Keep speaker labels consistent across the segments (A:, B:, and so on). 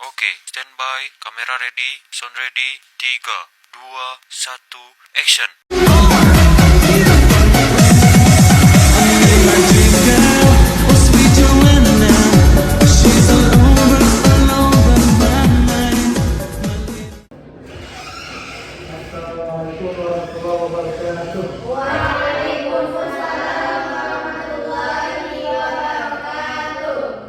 A: Oke, standby, kamera ready, sound ready, 3, 2, 1, action.
B: Assalamualaikum warahmatullahi wabarakatuh.
C: Waalaikumsalam warahmatullahi wabarakatuh.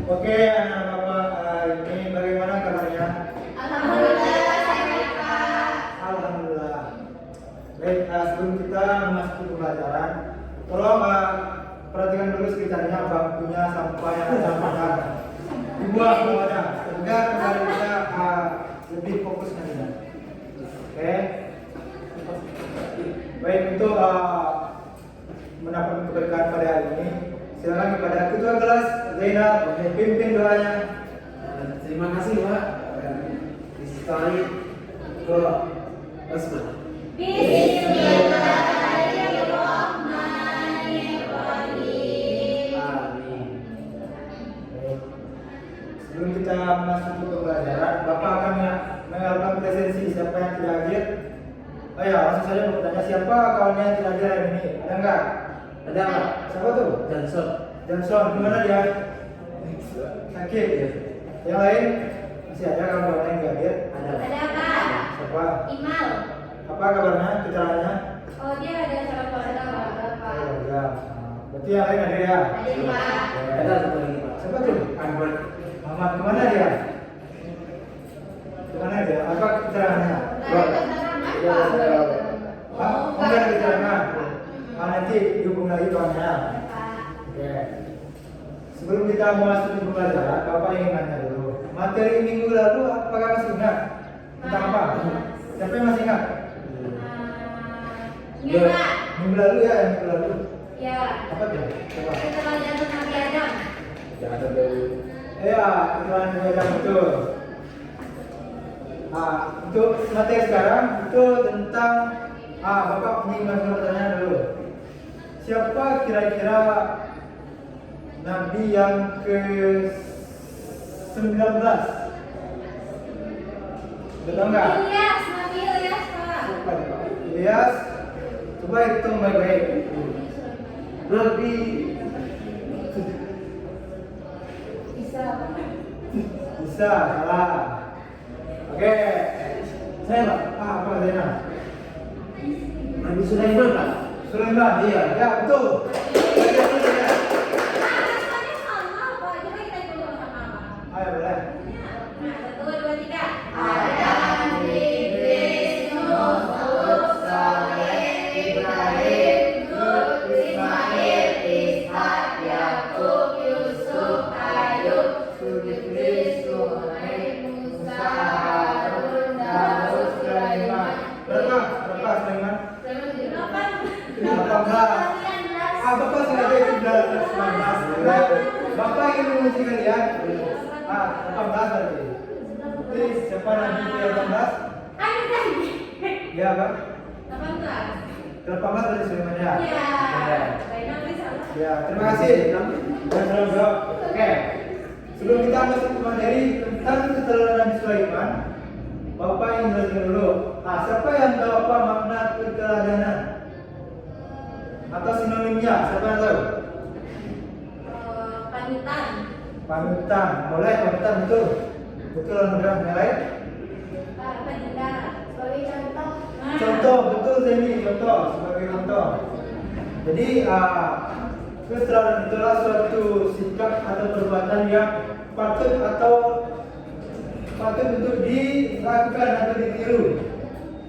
B: Oke, anak bapak, ini bagaimana kabarnya?
C: Alhamdulillah sehat Pak.
B: Alhamdulillah. Baik, sebelum kita memasuki pembelajaran, tolong perhatikan dulu sekitarnya, bangkunya, sampah yang ada pada dibuang semuanya, sehingga kembali kita lebih fokus nantinya. Oke. Baik, untuk mendapat keberkahan pada hari ini, silakan kepada ketua kelas Zainal pimpin doanya.
D: Terima kasih Pak. Sekali ke Asma.
C: Bismillahirrahmanirrahim.
D: Amin.
B: Baik. Sebelum kita masuk ke pembelajaran, Bapak akan mengajukan presensi siapa yang tidak hadir. Oh ya, langsung saja bertanya, siapa kawannya yang tidak hadir hari ini? Ada enggak?
D: Ada Pak.
B: Siapa tuh?
D: Johnson.
B: Johnson, gimana dia? Sakit. Yang lain masih ada kawan yang tidak hadir?
D: Ada.
C: Ada Pak.
B: Siapa?
C: Imal.
B: Apa kabarnya? Keterangannya?
C: Oh dia ada salah keluarga Pak.
B: Oh ya. Berarti yang lain hadir ya?
C: Hadir Pak.
D: Ada satu lagi Pak.
B: Siapa tuh?
D: Ahmad.
B: Muhammad, kemana dia? Kemana dia? Apa keterangannya?
C: Ada keterangan Pak.
B: Enggak ada keterangan. Nanti dihubung lagi kawannya.
C: Pak.
B: Oke. Sebelum kita masuk ke pembelajaran, Bapak ingin nanya dulu. Materi minggu lalu apakah masih ingat? Tentang apa? Siapa yang masih ingat?
C: Enggak.
B: Minggu lalu ya, minggu lalu.
C: Ya.
B: Apa tuh? Coba.
C: Setelah jatuh Nabi Adam.
B: Jangan dulu. Ya, keterangan beda betul. Untuk materi sekarang itu tentang Bapak ingin masuk pertanyaan dulu. Siapa kira-kira Nabi yang ke-19? Betul nggak?
C: Ilyas, Nabi Ilyas Pak.
B: Siapa nih, Pak? Ilyas. Coba hitung baik-baik.
D: Nabi
C: Bisa.
B: Bisa, salah. Oke. Saya Pak. Apa Zainal?
D: Nabi Sulaiman Pak.
B: Sulaiman. Iya, ya betul.
C: Rasanya sama Pak. Coba kita hitung sama-sama.
B: Ayo boleh.
C: Nah, 1, 2, 3. Adam, Idris, Nuh, Hud, Saleh, Ibrahim, Lut, Ismail, Ishak, Yakub, Yusuf, Ayub, Zulkifli, Suhaib, Musa, Harun, Daud, Sulaiman.
B: Berapa Sulaiman?
C: 18.
B: Bapak sengaja itu 19. Bapak ingin menguji kalian. 18 berarti. Jadi siapa Nabi ke-18?
C: Ada tadi.
B: Ya, Pak.
C: 18.
B: 18 berarti Sulaiman ya.
C: Ya.
B: Ya.
C: Baiklah, salah.
B: Ya, terima kasih. Dan salam jawab. Oke. Sebelum kita masuk ke materi tentang keterangan Nabi Sulaiman, Bapak ingin jelaskan dulu. Siapa yang tahu apa makna keteladanan? Atau sinonimnya? Siapa yang tahu?
C: Panutan.
B: Panutan. Boleh panutan betul. Betul alhamdulillah. Yang lain?
C: Panutan. Sebagai contoh.
B: Contoh, betul Zeni, contoh sebagai contoh. Jadi keteladanan itulah suatu sikap atau perbuatan yang patut untuk dilakukan atau ditiru.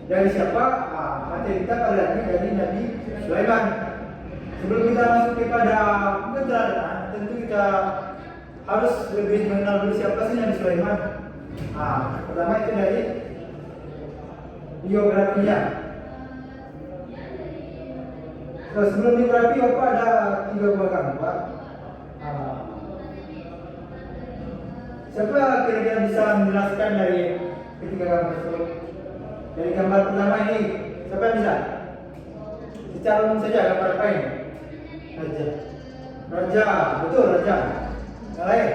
B: Dari siapa? Materi kita kali ini dari Nabi Sulaiman. Sebelum kita masuk kepada keteladanan, tentu kita harus lebih mengenal dulu siapa sih Nabi Sulaiman. Pertama itu dari biografinya. Terus sebelum biografi Bapak ada 3 buah gambar. Siapa kira-kira bisa menjelaskan dari ketiga gambar tersebut? Dari gambar pertama ini, siapa yang bisa? secara umum saja gambar apa ini?
D: Raja.
B: Raja, betul raja. Yang lain?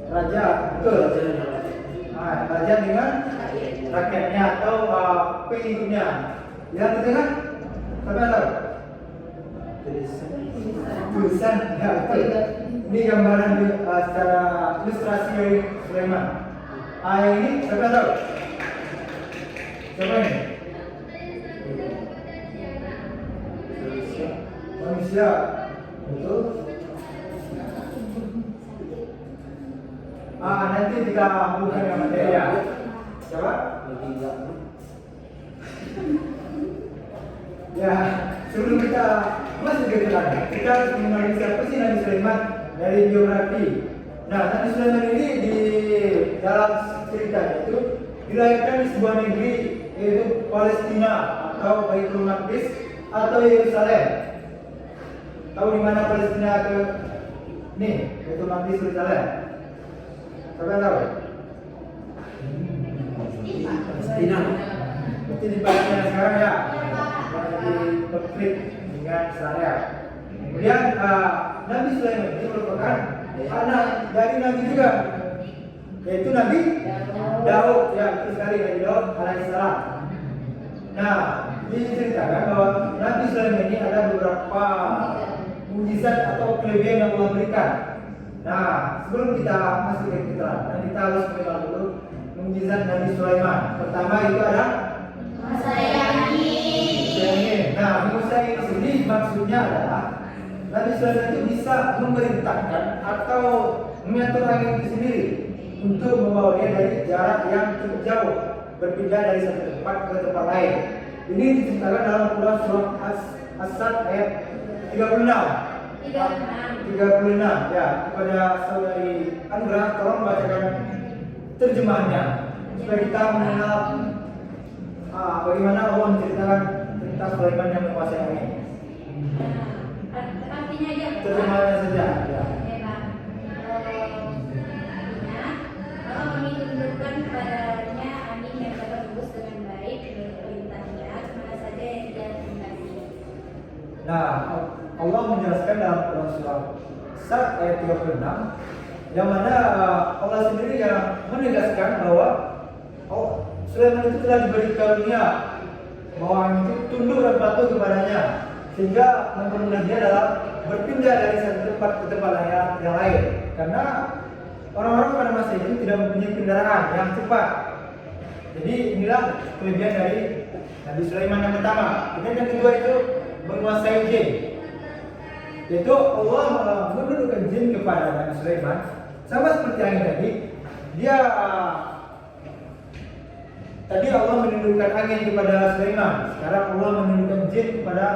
B: Raja, betul.
D: Raja yang lain.
B: Raja dengan rakyatnya atau pengikutnya. Yang di tengah, apa yang tahu? Tulisan, ya betul. Ini gambaran secara ilustrasi dari Sulaiman. Yang ini siapa yang tahu? Siapa ini? Manusia, betul. Nanti kita buka dengan materi ya. Siapa?
D: Lagi enggak.
B: Ya, sebelum kita masuk ke dalam, kita harus mengenali siapa sih Nabi Sulaiman dari biografi. Nah, Nabi Sulaiman ini di dalam ceritanya itu dilahirkan di sebuah negeri yaitu Palestina atau Baitul Maqdis atau Yerusalem. Tahu di mana Palestina atau nih Baitul Maqdis Yerusalem? Siapa tahu?
D: Palestina.
B: Seperti di Palestina sekarang ya, yang lagi konflik dengan Israel. Kemudian Nabi Sulaiman ini merupakan anak dari Nabi juga, yaitu Nabi Daud. Ya, betul sekali, Nabi Daud alaihissalam. Nah, diceritakan bahwa Nabi Sulaiman ini ada beberapa mukjizat atau kelebihan yang Allah berikan. Nah, sebelum kita masuk ke keterangan, kita harus mengenal dulu mukjizat Nabi Sulaiman. Pertama itu ada
C: Masa yang
B: angin. Nah, Musa ini sini maksudnya adalah Nabi Sulaiman itu bisa memerintahkan atau mengatur angin itu sendiri untuk membawa dia dari jarak yang cukup jauh, berpindah dari satu tempat ke tempat lain. Ini diceritakan dalam Quran surah As-Sad ayat 36. 36 ya. Kepada saudari Andra, tolong bacakan terjemahannya supaya kita mengenal bagaimana Allah menceritakan tentang Sulaiman yang menguasai angin.
C: artinya aja.
B: Terjemahannya saja. Ya.
C: Allah menitipkan kepadanya angin yang dapat berhembus dengan baik menurut perintahnya kemana saja yang dia kehendaki.
B: Nah, Allah menjelaskan dalam Quran surah Sad ayat 36 yang mana Allah sendiri yang menegaskan bahwa Sulaiman itu telah diberi karunia bahwa angin itu tunduk dan patuh kepadanya sehingga mempermudah dia dalam berpindah dari satu tempat ke tempat yang lain, karena orang-orang pada masa itu tidak mempunyai kendaraan yang cepat. Jadi inilah kelebihan dari Nabi Sulaiman yang pertama. Kemudian yang kedua itu menguasai jin, yaitu Allah menundukkan jin kepada Nabi Sulaiman sama seperti angin tadi. Dia tadi Allah menundukkan angin kepada Sulaiman, sekarang Allah menundukkan jin kepada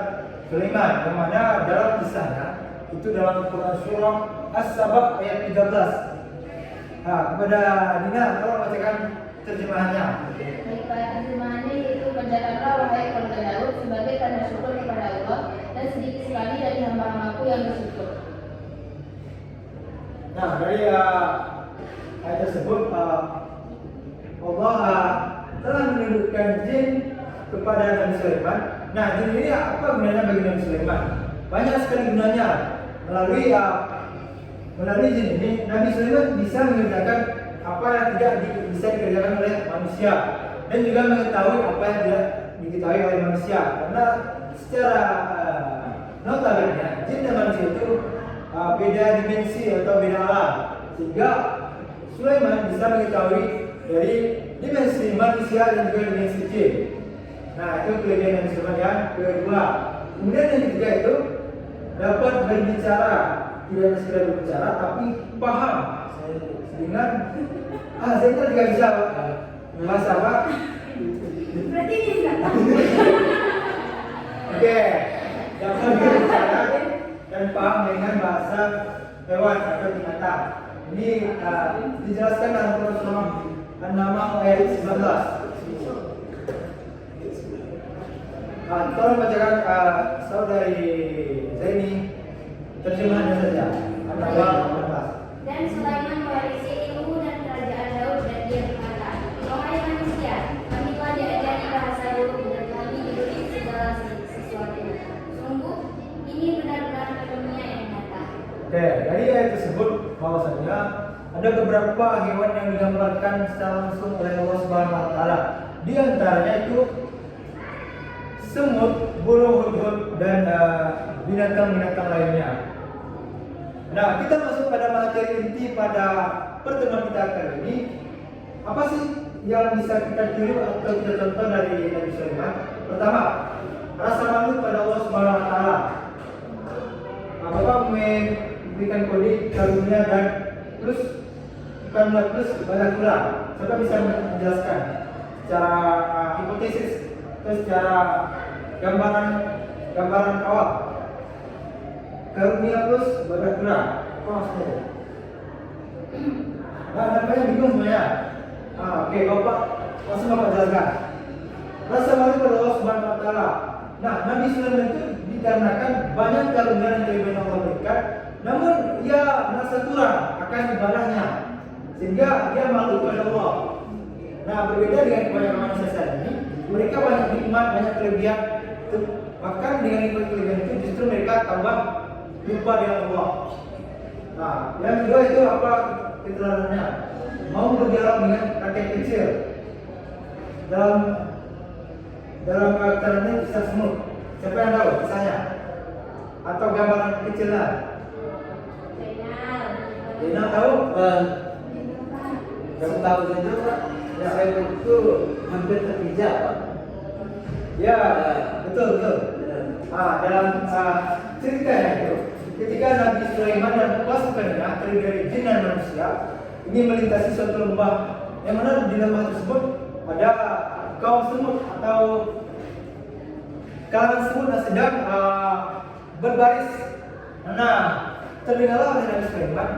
B: Sulaiman, yang mana dalam kisahnya itu dalam Quran surah As-Sabah ayat 13. Kepada Dina, tolong bacakan terjemahannya.
E: Baiklah, terjemahannya yaitu berjalanlah wahai keluarga Daud sebagai tanda syukur kepada Allah dan sedikit sekali dari hamba-hambaku yang bersyukur.
B: Nah, dari ayat tersebut Allah telah menundukkan jin kepada Nabi Sulaiman. Nah, jin ini apa gunanya bagi Nabi Sulaiman? Banyak sekali gunanya. Melalui jin ini Nabi Sulaiman bisa mengerjakan apa yang tidak bisa dikerjakan oleh manusia, dan juga mengetahui apa yang tidak diketahui oleh manusia, karena secara notabene jin dan manusia itu beda dimensi atau beda alam, sehingga Sulaiman bisa mengetahui dari dimensi manusia dan juga dimensi jin. Nah, itu kelebihan Nabi Sulaiman yang kedua. Kemudian yang ketiga itu dapat berbicara, tidak hanya sekedar berbicara tapi paham dengan saya juga bisa bahasa apa?
C: Berarti ini enggak tahu.
B: Oke, dapat berbicara dan paham dengan bahasa hewan atau binatang. Ini dijelaskan dalam Quran surah An-Naml ayat 19. Tolong bacakan saudari Zaini terjemahannya saja. An-Naml 19.
C: Dan Sulaiman mewarisi ilmu dan kerajaan Daud, dan dia berkata, wahai manusia, kami telah diajari
B: dari ayat tersebut bahwasanya ada beberapa hewan yang digambarkan secara langsung oleh Allah Subhanahu wa taala. Di antaranya itu semut, burung hudhud dan binatang-binatang lainnya. Nah, kita masuk pada materi inti pada pertemuan kita kali ini. Apa sih yang bisa kita tiru atau kita contoh dari Nabi Sulaiman? Pertama, rasa malu pada Allah Subhanahu wa taala. Bapak memberikan kode karunia dan plus bukan plus banyak kurang. Siapa bisa menjelaskan secara hipotesis atau secara gambaran awal? Karunia plus banyak kurang. Apa maksudnya? Nah, namanya bingung semuanya. Oke, Bapak langsung Bapak jelaskan. Rasa malu pada Allah Subhanahu wa taala. Nah, Nabi Sulaiman itu dikarenakan banyak karunia yang telah Allah berikan, namun ia merasa kurang akan ibadahnya, sehingga dia malu kepada Allah. Nah, berbeda dengan kebanyakan manusia saat ini, mereka banyak nikmat, banyak kelebihan, bahkan dengan nikmat kelebihan itu justru mereka tambah lupa dengan Allah. Nah, yang kedua itu apa keteladanannya? Mau berdialog dengan rakyat kecil. Dalam karakternya kisah semut. Siapa yang tahu kisahnya? Atau gambaran kecilnya? Zainal tahu?
D: Kamu tahu saja Pak,
B: Ya.
D: saya itu hampir terpijak Pak.
B: Ya, betul. Dalam ceritanya itu, ketika Nabi Sulaiman dan pasukannya terdiri dari jin dan manusia ini melintasi suatu lembah, yang mana di lembah tersebut ada kaum semut atau kalangan semut yang sedang berbaris. Nah, terdengarlah oleh Nabi Sulaiman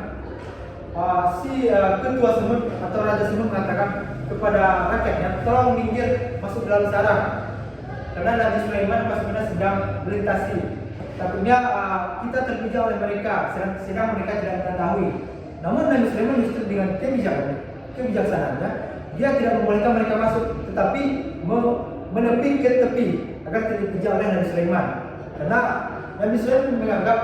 B: ketua semut atau raja semut mengatakan kepada rakyatnya, tolong minggir masuk dalam sarang, karena Nabi Sulaiman pasukannya sedang melintasi. Takutnya kita terpijak oleh mereka, sedang mereka tidak mengetahui. Namun Nabi Sulaiman justru dengan kebijaksanaannya, dia tidak membolehkan mereka masuk, tetapi menepi ke tepi agar tidak dipijak oleh Nabi Sulaiman. Karena Nabi Sulaiman menganggap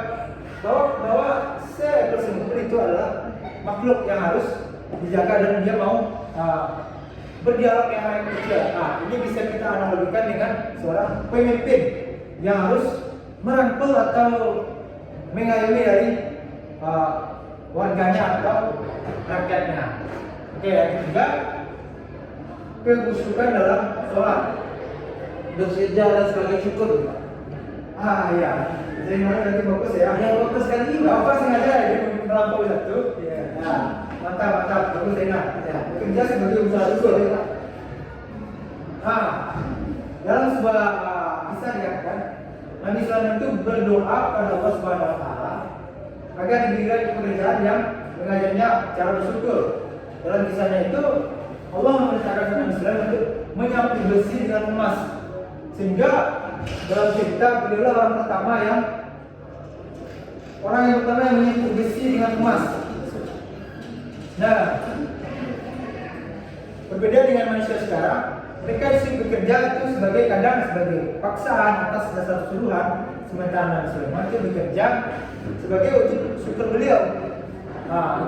B: bahwa seekor semut itu adalah makhluk yang harus dijaga dan dia mau berdialog yang lain kecil. Ini bisa kita analogikan dengan seorang pemimpin yang harus merangkul atau mengayomi dari warganya atau rakyatnya. Oke, yang ketiga, kehusukan dalam sholat.
D: Bersejarah sebagai syukur Pak.
B: Iya. Jadi mana nanti fokus ya?
D: Yang fokus kali ini Pak.
B: Bapak sengaja ya melampaui satu.
D: Iya.
B: Nah, mantap, bagus enak.
D: Ya.
B: Bekerja sebagai usaha syukur. Dalam sebuah kisah dikatakan Nabi Sulaiman itu berdoa pada Allah Subhanahu wa taala agar diberikan pekerjaan yang mengajarnya cara bersyukur. Dalam kisahnya itu Allah memerintahkan Nabi Sulaiman untuk menyapu besi dengan emas, sehingga dalam cerita beliau orang pertama yang menyapu besi dengan emas. Nah, berbeda dengan manusia sekarang, mereka disini bekerja itu kadang sebagai paksaan atas dasar suruhan, sementara Nabi Sulaiman itu bekerja sebagai wujud syukur beliau.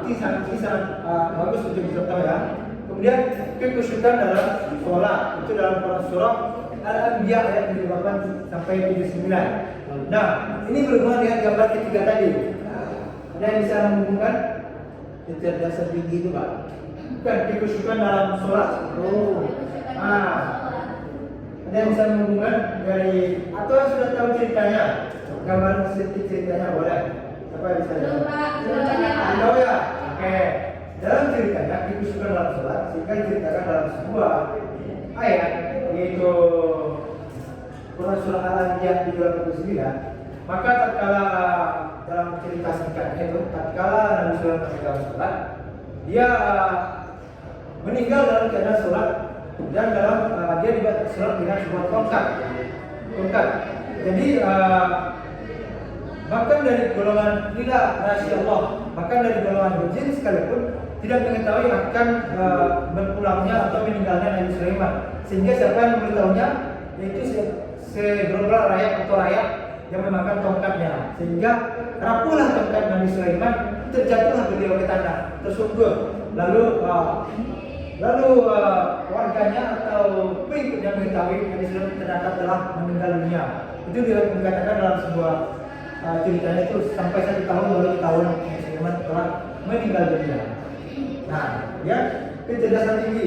B: Itu sangat bagus untuk dicontoh ya. Kemudian kekhusyukan dalam sholat, itu dalam surah Al-Anbiya ayat 78 sampai 79. Nah, ini berhubungan dengan gambar ketiga tadi. Ada yang bisa menghubungkan?
D: Kecerdasan tinggi itu Pak.
B: Bukan, kekhusyukan dalam sholat. Ada yang bisa menghubungkan dari atau yang sudah tahu ceritanya, gambaran sedikit ceritanya boleh. Siapa yang bisa jawab? Tahu ya? Oke. Dalam ceritanya dikhususkan dalam sholat, sehingga diceritakan dalam sebuah ayat, yaitu Quran surah Al-Anbiya 39. Maka tatkala dalam cerita singkatnya itu, tatkala Nabi Sulaiman dalam sholat, dia meninggal dalam keadaan sholat dan dia dibuat sholat dengan sebuah tongkat. Jadi bahkan dari golongan lila rahasia Allah, bahkan dari golongan jin sekalipun tidak mengetahui akan berpulangnya atau meninggalnya Nabi Sulaiman. Sehingga siapa yang memberitahunya, yaitu segerombolan rakyat yang memakan tongkatnya, sehingga rapuhlah tongkat Nabi Sulaiman, terjatuhlah beliau ke tanah tersungkur. Lalu warganya atau pengikutnya mengetahui Nabi Sulaiman ternyata telah meninggal dunia. Itu dikatakan dalam sebuah ceritanya itu sampai 1 tahun baru tahun Nabi Sulaiman telah meninggal dunia. Nah, ya kecerdasan tinggi,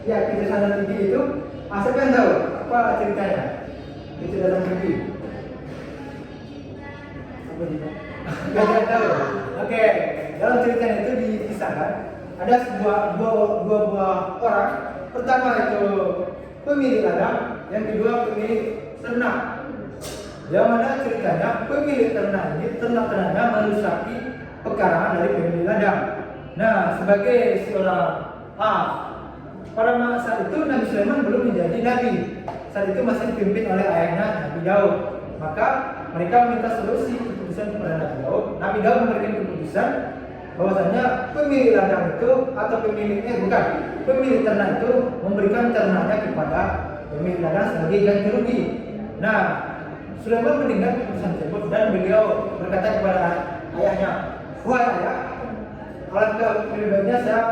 B: kecerdasan tinggi itu, siapa yang tahu apa ceritanya? Kecerdasan tinggi. Apa dia? Gak tahu. Oke, dalam ceritanya itu dikisahkan ada dua buah orang. Pertama itu pemilik ladang, yang kedua pemilik ternak. Yang mana ceritanya pemilik ternak ini ternak-ternaknya merusaki pekarangan dari pemilik ladang. Nah, sebagai seorang pada masa itu Nabi Sulaiman belum menjadi nabi. Saat itu masih dipimpin oleh ayahnya Nabi Daud. Maka mereka meminta solusi keputusan kepada Nabi Daud. Nabi Daud memberikan keputusan bahwasanya pemilik ladang itu atau pemilik ternak itu memberikan ternaknya kepada pemilik ladang sebagai ganti rugi. Nah, Sulaiman mendengar keputusan tersebut dan beliau berkata kepada ayahnya, "Wahai ayah, alangkah lebih baiknya saya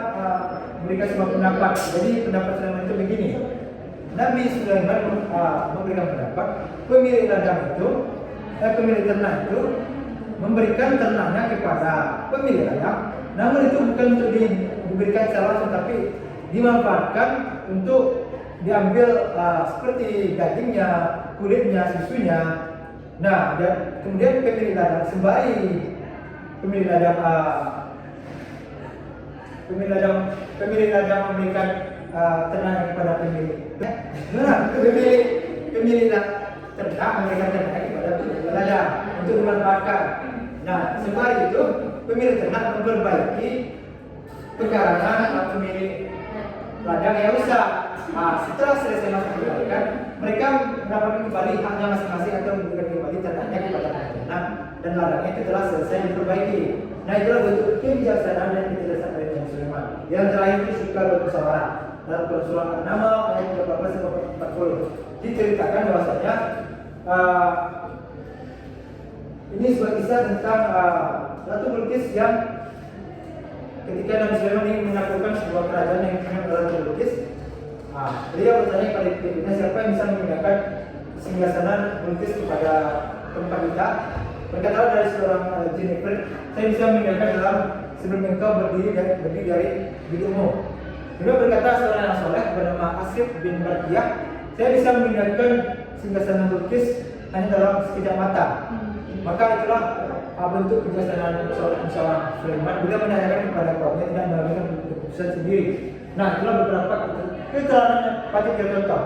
B: memberikan sebuah pendapat." Jadi pendapat Sulaiman itu begini. Nabi Sulaiman memberikan pendapat pemilik ladang itu, pemilik ternak itu memberikan ternaknya kepada pemilik ladang, namun itu bukan untuk diberikan secara langsung, tapi dimanfaatkan untuk diambil seperti dagingnya, kulitnya, susunya. Nah, dan kemudian pemilik ladang sembari pemilik ladang memberikan ternaknya kepada pemilik ternak memberikan ternaknya kepada pemilik ladang untuk dimanfaatkan. Nah, sembari itu pemilik ternak memperbaiki pekarangan pemilik ladang yang rusak. Setelah selesai masa perbaikan, mereka mendapatkan kembali haknya masing-masing atau memberikan kembali ternaknya kepada ternak, dan ladangnya itu telah selesai diperbaiki. Nah, itulah bentuk kebijaksanaan dan kecerdasan dari Nabi Sulaiman. Yang terakhir itu suka bermusyawarah. Dalam surah An-Naml ayat 13-40 diceritakan bahwasanya ini sebuah kisah tentang Ratu Bilqis yang ketika Nabi Sulaiman ingin menaklukkan sebuah kerajaan yang disebut Ratu Bilqis, beliau bertanya kepada pemimpinnya, siapa yang bisa memindahkan singgasana Bilqis kepada tempat kita? Berkatalah dari seorang Jennifer, saya bisa memindahkan dalam sebelum engkau berdiri dari bidungmu. Beliau berkata seorang yang soleh bernama Asif bin Barqiyah, saya bisa memindahkan singgasana Bilqis hanya dalam sekejap mata. Maka itulah bentuk kebijaksanaan seorang Sulaiman. Beliau menanyakan kepada kaumnya, tidak mengambil keputusan sendiri. Nah, itulah beberapa keterangan yang patut kita contoh.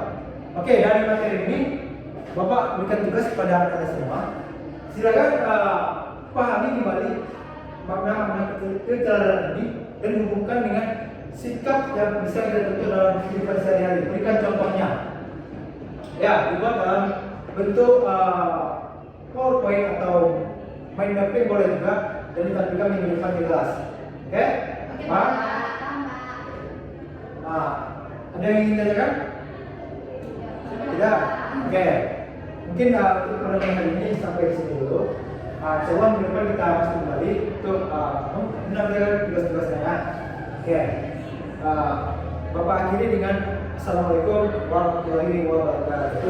B: Oke, dari materi ini Bapak berikan tugas kepada anak-anak semua. Silakan pahami kembali makna-makna keterangan ini dan hubungkan dengan sikap yang bisa kita tentu dalam kehidupan sehari-hari. Berikan contohnya. Ya, dibuat dalam bentuk PowerPoint atau mind mapping boleh juga, dan ditampilkan minggu depan di kelas. Oke? Pak? Ada yang ingin ditanyakan? Tidak? Oke. Mungkin untuk pertemuan hari ini sampai di sini dulu. Coba minggu depan kita masuk kembali untuk menampilkan tugas-tugasnya. Oke. Bapak akhiri dengan Assalamualaikum warahmatullahi wabarakatuh.